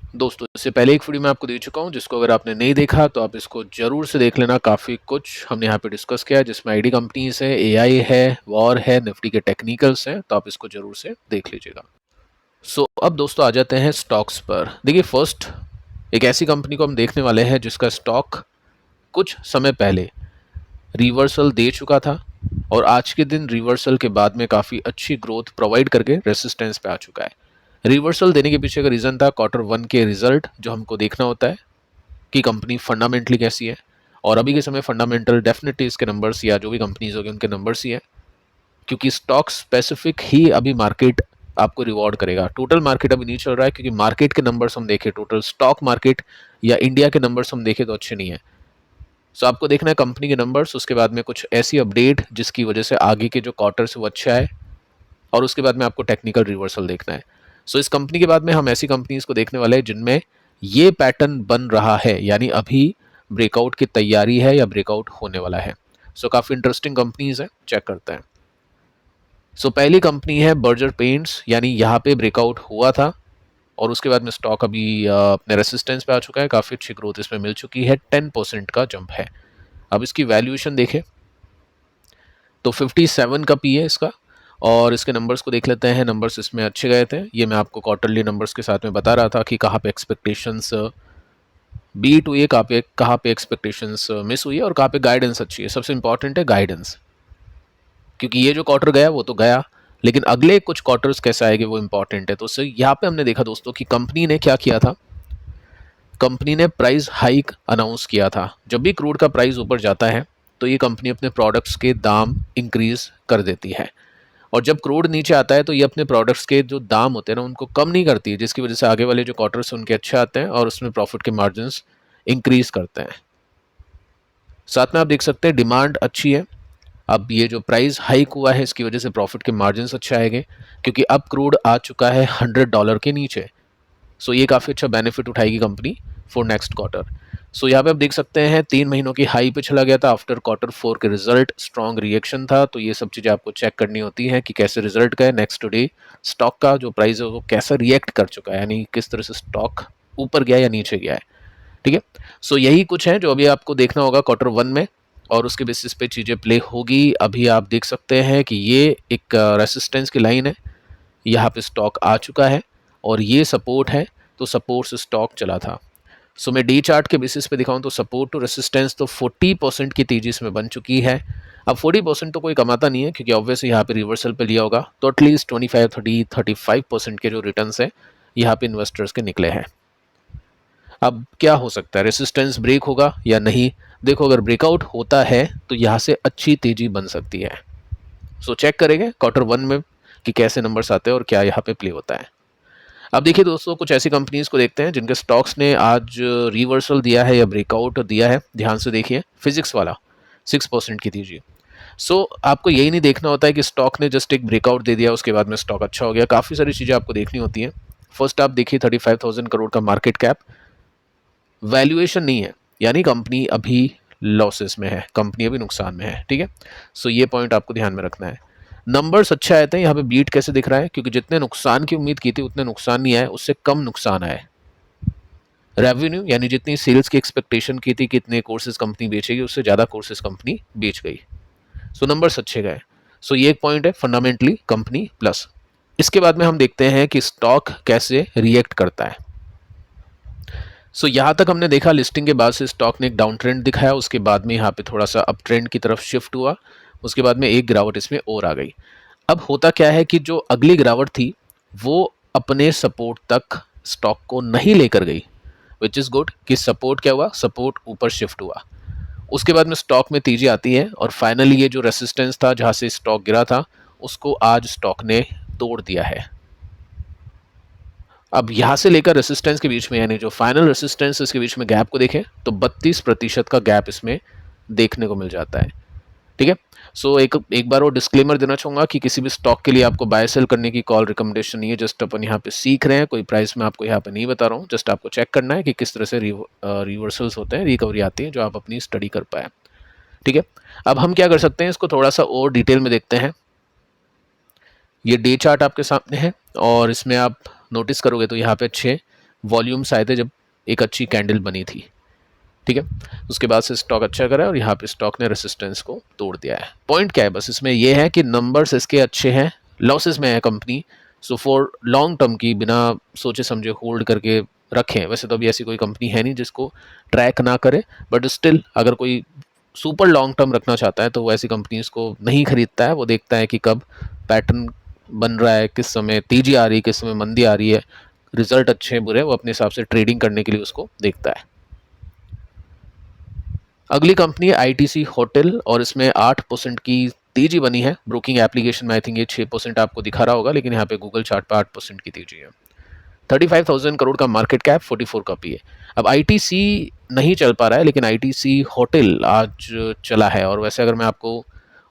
दोस्तों इससे पहले एक वीडियो मैं आपको दे चुका हूं जिसको अगर आपने नहीं देखा तो आप इसको जरूर से देख लेना। काफ़ी कुछ हमने यहाँ पे डिस्कस किया है जिसमें आईडी कंपनीज है, एआई है, वॉर है, निफ्टी के टेक्निकल्स हैं, तो आप इसको जरूर से देख लीजिएगा। अब दोस्तों आ जाते हैं स्टॉक्स पर। देखिए फर्स्ट एक ऐसी कंपनी को हम देखने वाले हैं जिसका स्टॉक कुछ समय पहले रिवर्सल दे चुका था और आज के दिन रिवर्सल के बाद में काफ़ी अच्छी ग्रोथ प्रोवाइड करके रेसिस्टेंस पे आ चुका है। रिवर्सल देने के पीछे का रीज़न था क्वार्टर वन के रिजल्ट जो हमको देखना होता है कि कंपनी फंडामेंटली कैसी है। और अभी के समय फंडामेंटल डेफिनेटली इसके नंबर्स या जो भी कंपनीज होगी उनके नंबर्स ही है, क्योंकि स्टॉक स्पेसिफिक ही अभी मार्केट आपको रिवॉर्ड करेगा। टोटल मार्केट अभी नहीं चल रहा है, क्योंकि मार्केट के नंबर्स हम देखें, टोटल स्टॉक मार्केट या इंडिया के नंबर्स हम देखें तो अच्छे नहीं है। सो आपको देखना है कंपनी के नंबर्स, उसके बाद में कुछ ऐसी अपडेट जिसकी वजह से आगे के जो क्वार्टर्स वो अच्छा है, और उसके बाद में आपको टेक्निकल रिवर्सल देखना है। सो इस कंपनी के बाद में हम ऐसी कंपनीज को देखने वाले हैं जिनमें ये पैटर्न बन रहा है, यानी अभी ब्रेकआउट की तैयारी है या ब्रेकआउट होने वाला है। सो काफ़ी इंटरेस्टिंग कंपनीज है, चेक करते हैं। सो पहली कंपनी है बर्जर पेंट्स, यानी यहाँ पे ब्रेकआउट हुआ था और उसके बाद में स्टॉक अभी अपने रेसिस्टेंस पे आ चुका है। काफ़ी अच्छी ग्रोथ इसमें मिल चुकी है, 10% का जंप है। अब इसकी वैल्यूएशन देखें तो 57 का पी है इसका, और इसके नंबर्स को देख लेते हैं। नंबर्स इसमें अच्छे गए थे, ये मैं आपको क्वार्टरली नंबर्स के साथ में बता रहा था कि कहाँ पे एक्सपेक्टेशंस बीट हुई है, कहाँ पे एक्सपेक्टेशंस मिस हुई है और कहाँ पे गाइडेंस अच्छी है। सबसे इंपॉर्टेंट है गाइडेंस, क्योंकि ये जो क्वार्टर गया वो तो गया, लेकिन अगले कुछ क्वार्टर्स कैसे आएंगे वो इंपॉर्टेंट है। तो उससे यहाँ पे हमने देखा दोस्तों कि कंपनी ने क्या किया था, कंपनी ने प्राइस हाइक अनाउंस किया था। जब भी क्रूड का प्राइस ऊपर जाता है तो ये कंपनी अपने प्रोडक्ट्स के दाम इंक्रीज कर देती है, और जब क्रूड नीचे आता है तो ये अपने प्रोडक्ट्स के जो दाम होते हैं ना उनको कम नहीं करती है, जिसकी वजह से आगे वाले जो क्वार्टर्स उनके अच्छे आते हैं और उसमें प्रॉफिट के मार्जिन इंक्रीज करते हैं। साथ में आप देख सकते हैं डिमांड अच्छी है। अब ये जो प्राइस हाइक हुआ है इसकी वजह से प्रॉफिट के मार्जिन अच्छे आएंगे, क्योंकि अब क्रूड आ चुका है $100 के नीचे। सो ये काफ़ी अच्छा बेनिफिट उठाएगी कंपनी फॉर नेक्स्ट क्वार्टर। सो यहाँ पे आप देख सकते हैं 3 महीनों की हाई पे चला गया था। आफ्टर क्वार्टर फोर के रिजल्ट स्ट्रॉन्ग रिएक्शन था, तो ये सब चीज़ें आपको चेक करनी होती हैं कि कैसे रिजल्ट गए। नेक्स्ट डे स्टॉक का जो प्राइस है वो कैसा रिएक्ट कर चुका है, यानी किस तरह से स्टॉक ऊपर गया या नीचे गया है। ठीक है, सो यही कुछ है जो अभी आपको देखना होगा क्वार्टर वन में, और उसके बेसिस पे चीज़ें प्ले होगी। अभी आप देख सकते हैं कि ये एक रेसिस्टेंस की लाइन है, यहाँ पे स्टॉक आ चुका है और ये सपोर्ट है, तो सपोर्ट से स्टॉक चला था। सो मैं डी चार्ट के बेसिस पे दिखाऊं तो सपोर्ट टू रेसिस्टेंस तो 40% की तेजी इसमें बन चुकी है। अब 40% तो कोई कमाता नहीं है, क्योंकि ऑब्वियसली यहाँ पे रिवर्सल पे लिया होगा, तो एटलीस्ट 25, 30, 35% के जो रिटर्न्स है यहाँ पे इन्वेस्टर्स के निकले हैं। अब क्या हो सकता है, रेसिस्टेंस ब्रेक होगा या नहीं? देखो अगर ब्रेकआउट होता है तो यहाँ से अच्छी तेजी बन सकती है। सो चेक करेंगे क्वार्टर वन में कि कैसे नंबर्स आते हैं और क्या यहाँ पे प्ले होता है। अब देखिए दोस्तों, कुछ ऐसी कंपनीज को देखते हैं जिनके स्टॉक्स ने आज रिवर्सल दिया है या ब्रेकआउट दिया है। ध्यान से देखिए, फिजिक्स वाला 6% की दीजिए। आपको यही नहीं देखना होता है कि स्टॉक ने जस्ट एक ब्रेकआउट दे दिया उसके बाद में स्टॉक अच्छा हो गया। काफ़ी सारी चीज़ें आपको देखनी होती हैं। फर्स्ट आप देखिए 35,000 करोड़ का मार्केट कैप, वैल्यूएशन नहीं है, यानी कंपनी अभी लॉसेस में है, कंपनी अभी नुकसान में है। ठीक है, सो ये पॉइंट आपको ध्यान में रखना है। नंबर्स अच्छे आए थे, यहाँ पे बीट कैसे दिख रहा है, क्योंकि जितने नुकसान की उम्मीद की थी उतने नुकसान नहीं आए, उससे कम नुकसान आए। रेवेन्यू यानी जितनी सेल्स की एक्सपेक्टेशन की थी कितने कोर्सेज कंपनी बेचेगी, उससे ज़्यादा कोर्सेज कंपनी बेच गई। सो नंबर्स अच्छे गए। सो ये एक पॉइंट है, फंडामेंटली कंपनी प्लस। इसके बाद में हम देखते हैं कि स्टॉक कैसे रिएक्ट करता है। यहाँ तक हमने देखा लिस्टिंग के बाद से स्टॉक ने एक डाउन ट्रेंड दिखाया, उसके बाद में यहाँ पे थोड़ा सा अप ट्रेंड की तरफ शिफ्ट हुआ, उसके बाद में एक गिरावट इसमें और आ गई। अब होता क्या है कि जो अगली गिरावट थी वो अपने सपोर्ट तक स्टॉक को नहीं लेकर गई, विच इज़ गुड कि सपोर्ट क्या हुआ, सपोर्ट ऊपर शिफ्ट हुआ। उसके बाद में स्टॉक में तेजी आती है और फाइनली ये जो रेसिस्टेंस था जहाँ से स्टॉक गिरा था उसको आज स्टॉक ने तोड़ दिया है। अब यहाँ से लेकर रेसिस्टेंस के बीच में, यानी जो फाइनल रेसिस्टेंस इसके बीच में गैप को देखें तो 32% का गैप इसमें देखने को मिल जाता है। ठीक है, एक बार वो डिस्क्लेमर देना चाहूँगा कि किसी भी स्टॉक के लिए आपको बाय सेल करने की कॉल रिकमेंडेशन नहीं है। जस्ट अपन यहाँ पे सीख रहे हैं, कोई प्राइस मैं आपको यहाँ पे नहीं बता रहा हूँ। जस्ट आपको चेक करना है कि किस तरह से रिवर्सल्स होते हैं, रिकवरी आती है, जो आप अपनी स्टडी कर पाए। ठीक है, अब हम क्या कर सकते हैं, इसको थोड़ा सा और डिटेल में देखते हैं। ये डे चार्ट आपके सामने है और इसमें आप नोटिस करोगे तो यहाँ पे अच्छे वॉल्यूम्स आए थे जब एक अच्छी कैंडल बनी थी, ठीक है। उसके बाद से स्टॉक अच्छा करा और यहाँ पे स्टॉक ने रेसिस्टेंस को तोड़ दिया है। पॉइंट क्या है बस इसमें ये है कि नंबर्स इसके अच्छे हैं, लॉसेस में है company, so for long term की बिना सोचे समझे होल्ड करके रखें। वैसे तो अभी ऐसी कोई कंपनी है नहीं जिसको ट्रैक ना करे, बट स्टिल अगर कोई सुपर लॉन्ग टर्म रखना चाहता है तो वो ऐसी कंपनीज को नहीं खरीदता है। वो देखता है कि कब पैटर्न बन रहा है, किस समय तेजी आ रही है, किस समय मंदी आ रही है, रिजल्ट अच्छे हैं बुरे, वो अपने हिसाब से ट्रेडिंग करने के लिए उसको देखता है। अगली कंपनी है आईटीसी होटल और इसमें 8% की तेजी बनी है। ब्रोकिंग एप्लीकेशन में आई थिंक ये 6% आपको दिखा रहा होगा, लेकिन यहाँ पे गूगल चार्ट पे 8% की तेजी है। 35,000 करोड़ का मार्केट कैप, 44 का पीए। अब आईटीसी नहीं चल पा रहा है, लेकिन आईटीसी होटल आज चला है। और वैसे अगर मैं आपको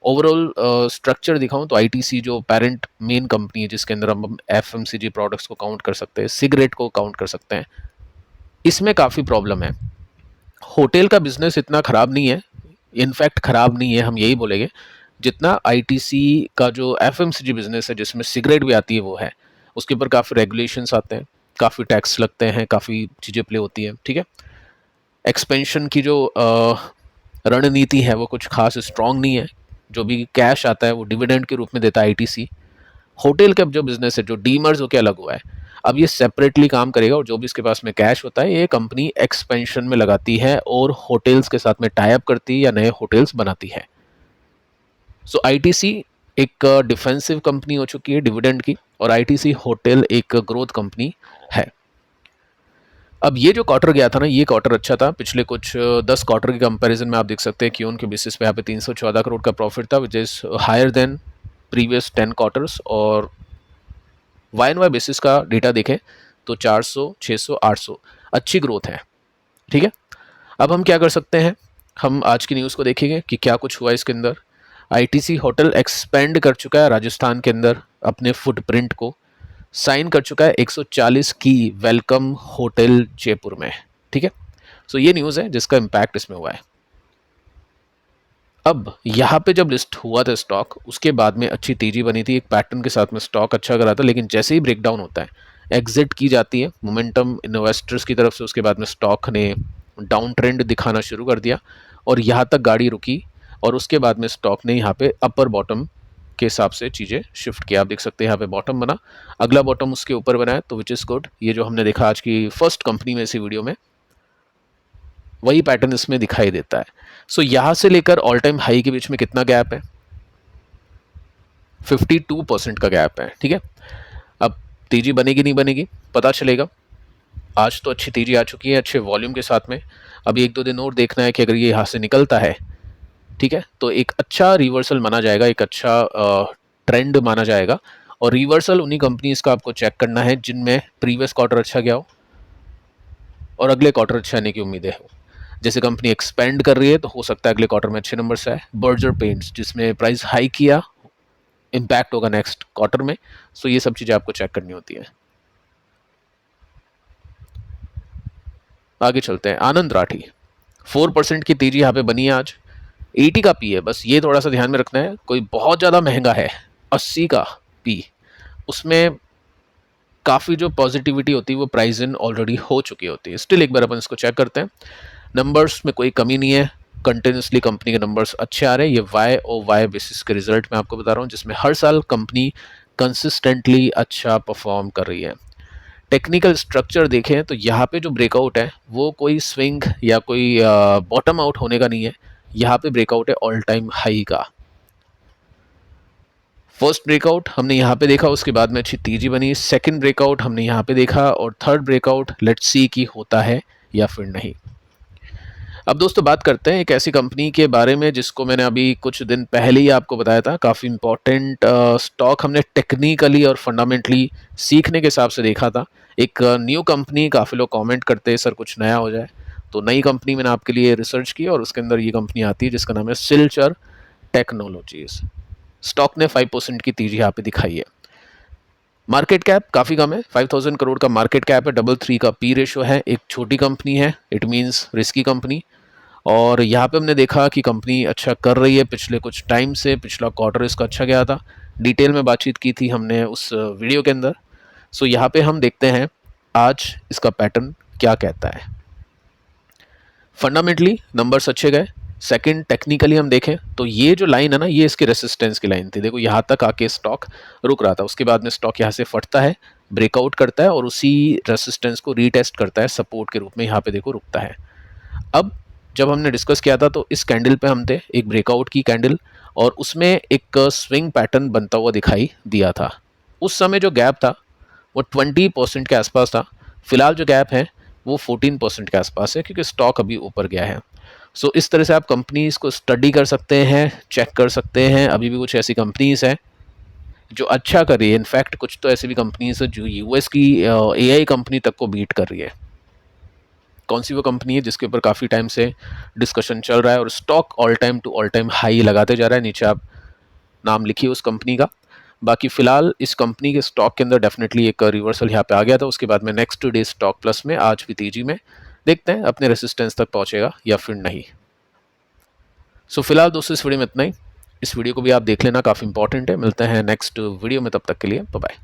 ओवरऑल स्ट्रक्चर दिखाऊं तो आईटीसी जो पेरेंट मेन कंपनी है जिसके अंदर हम एफएमसीजी प्रोडक्ट्स को काउंट कर सकते हैं, सिगरेट को काउंट कर सकते हैं, इसमें काफ़ी प्रॉब्लम है। होटल का बिजनेस इतना ख़राब नहीं है, इनफैक्ट ख़राब नहीं है हम यही बोलेंगे, जितना आईटीसी का जो एफएमसीजी बिजनेस है जिसमें सिगरेट भी आती है वो है। उसके ऊपर काफ़ी रेगुलेशंस आते हैं, काफ़ी टैक्स लगते हैं, काफ़ी चीज़ें प्ले होती हैं, ठीक है। एक्सपेंशन की जो रणनीति है वो कुछ खास स्ट्रांग नहीं है। जो भी कैश आता है वो डिविडेंड के रूप में देता है आईटीसी। होटल का जो बिजनेस है जो डीमर्स होकर अलग हुआ है, अब ये सेपरेटली काम करेगा और जो भी इसके पास में कैश होता है ये कंपनी एक्सपेंशन में लगाती है और होटल्स के साथ में टाई अप करती है या नए होटल्स बनाती है। सो आईटीसी एक डिफेंसिव कंपनी हो चुकी है डिविडेंड की, और आईटीसी होटल एक ग्रोथ कंपनी है। अब ये जो क्वार्टर गया था ना, ये क्वार्टर अच्छा था। पिछले कुछ 10 क्वार्टर के कंपैरिजन में आप देख सकते हैं कि उनके बेसिस पे यहाँ पे 314 करोड़ का प्रॉफिट था, which is higher than previous 10 quarters. और वाई एन वाई बेसिस का डेटा देखें तो 400, 600, 800 अच्छी ग्रोथ है, ठीक है। अब हम क्या कर सकते हैं, हम आज की न्यूज़ को देखेंगे कि क्या कुछ हुआ इसके अंदर। आईटीसी होटल एक्सपेंड कर चुका है राजस्थान के अंदर अपने फुटप्रिंट को, साइन कर चुका है 140 की वेलकम होटल जयपुर में, ठीक है। सो ये न्यूज़ है जिसका इम्पैक्ट इसमें हुआ है। अब यहाँ पे जब लिस्ट हुआ था स्टॉक, उसके बाद में अच्छी तेजी बनी थी, एक पैटर्न के साथ में स्टॉक अच्छा करा था, लेकिन जैसे ही ब्रेकडाउन होता है, एग्जिट की जाती है मोमेंटम इन्वेस्टर्स की तरफ से, उसके बाद में स्टॉक ने डाउन ट्रेंड दिखाना शुरू कर दिया और यहाँ तक गाड़ी रुकी और उसके बाद में स्टॉक ने यहाँ पे अपर बॉटम के हिसाब से चीज़ें शिफ्ट किया। आप देख सकते हैं यहाँ पे बॉटम बना, अगला बॉटम उसके ऊपर बना है, तो विच इज़ गुड। ये जो हमने देखा आज की फर्स्ट कंपनी में इसी वीडियो में, वही पैटर्न इसमें दिखाई देता है। सो यहाँ से लेकर ऑल टाइम हाई के बीच में कितना गैप है, 52% का गैप है, ठीक है। अब तेजी बनेगी नहीं बनेगी पता चलेगा। आज तो अच्छी तेजी आ चुकी है अच्छे वॉल्यूम के साथ में। अभी 1-2 दिन और देखना है कि अगर ये यहाँ से निकलता है, ठीक है, तो एक अच्छा रिवर्सल माना जाएगा, एक अच्छा ट्रेंड माना जाएगा। और रिवर्सल उन्हीं कंपनीज का आपको चेक करना है जिनमें प्रीवियस क्वार्टर अच्छा गया हो और अगले क्वार्टर अच्छे आने की उम्मीदें हो। जैसे कंपनी एक्सपेंड कर रही है तो हो सकता है अगले क्वार्टर में अच्छे नंबर से आए। बर्जर पेंट्स जिसमें प्राइस हाई किया, इम्पैक्ट होगा नेक्स्ट क्वार्टर में। सो ये सब चीज़ें आपको चेक करनी होती है। आगे चलते हैं, आनंद राठी 4% की तेजी यहाँ पे बनी है आज, 80 का पी है। बस ये थोड़ा सा ध्यान में रखना है, कोई बहुत ज़्यादा महंगा है 80 का पी, उसमें काफ़ी जो पॉजिटिविटी होती है वो प्राइस इन ऑलरेडी हो चुकी होती है। स्टिल एक बार अपन इसको चेक करते हैं। नंबर्स में कोई कमी नहीं है, कंटिन्यूसली कंपनी के नंबर्स अच्छे आ रहे हैं। ये वाई ओ वाई बेसिस के रिजल्ट मैं आपको बता रहा हूँ, जिसमें हर साल कंपनी कंसिस्टेंटली अच्छा परफॉर्म कर रही है। टेक्निकल स्ट्रक्चर देखें तो यहाँ पे जो ब्रेकआउट है वो कोई स्विंग या कोई बॉटम आउट होने का नहीं है। यहाँ पे ब्रेकआउट है ऑल टाइम हाई का। फर्स्ट ब्रेकआउट हमने यहाँ पे देखा, उसके बाद में अच्छी तेजी बनी। सेकंड ब्रेकआउट हमने यहाँ पे देखा और थर्ड ब्रेकआउट लेट्स सी कि होता है या फिर नहीं। अब दोस्तों बात करते हैं एक ऐसी कंपनी के बारे में जिसको मैंने अभी कुछ दिन पहले ही आपको बताया था। काफ़ी इंपॉर्टेंट स्टॉक हमने टेक्निकली और फंडामेंटली सीखने के हिसाब से देखा था। एक न्यू कंपनी, काफ़ी लोग कमेंट करते हैं सर कुछ नया हो जाए, तो नई कंपनी मैंने आपके लिए रिसर्च की और उसके अंदर ये कंपनी आती है जिसका नाम है सिल्चर टेक्नोलॉजीज। स्टॉक ने 5% की तेजी यहाँ पे दिखाई है। मार्केट कैप काफ़ी कम है, 5000 करोड़ का मार्केट कैप है, 33 का पी रेशो है। एक छोटी कंपनी है, इट मीन्स रिस्की कंपनी। और यहाँ पे हमने देखा कि कंपनी अच्छा कर रही है पिछले कुछ टाइम से, पिछला क्वार्टर इसका अच्छा गया था। डिटेल में बातचीत की थी हमने उस वीडियो के अंदर। सो यहाँ पे हम देखते हैं आज इसका पैटर्न क्या कहता है। फंडामेंटली नंबर्स अच्छे गए। सेकंड, टेक्निकली हम देखें तो ये जो लाइन है ना, ये इसकी रेसिस्टेंस की लाइन थी। देखो यहाँ तक आके स्टॉक रुक रहा था, उसके बाद में स्टॉक यहाँ से फटता है, ब्रेकआउट करता है और उसी रेसिस्टेंस को रीटेस्ट करता है सपोर्ट के रूप में, यहाँ पे देखो रुकता है। अब जब हमने डिस्कस किया था तो इस कैंडल पे हम थे, एक ब्रेकआउट की कैंडल, और उसमें एक स्विंग पैटर्न बनता हुआ दिखाई दिया था। उस समय जो गैप था वो 20% के आसपास था। फिलहाल जो गैप है वो 14% के आसपास है, क्योंकि स्टॉक अभी ऊपर गया है। सो इस तरह से आप कंपनीज को स्टडी कर सकते हैं, चेक कर सकते हैं। अभी भी कुछ ऐसी कंपनीज हैं जो अच्छा कर रही है। इनफैक्ट कुछ तो ऐसी भी कंपनीज है जो यूएस की एआई कंपनी तक को बीट कर रही है। कौन सी वो कंपनी है जिसके ऊपर काफ़ी टाइम से डिस्कशन चल रहा है और stock all time to all time high लगाते जा रहा है। नीचे आप नाम लिखिए उस कंपनी का। बाकी फिलहाल इस कंपनी के स्टॉक के अंदर डेफिनेटली एक रिवर्सल यहाँ पे आ गया था। उसके बाद में नेक्स्ट डे स्टॉक प्लस में, आज भी तेजी में। देखते हैं अपने रेसिस्टेंस तक पहुंचेगा या फिर नहीं। सो फिलहाल दोस्तों इस वीडियो में इतना ही। इस वीडियो को भी आप देख लेना, काफ़ी इंपॉर्टेंट है। मिलते हैं नेक्स्ट वीडियो में, तब तक के लिए बाय बाय।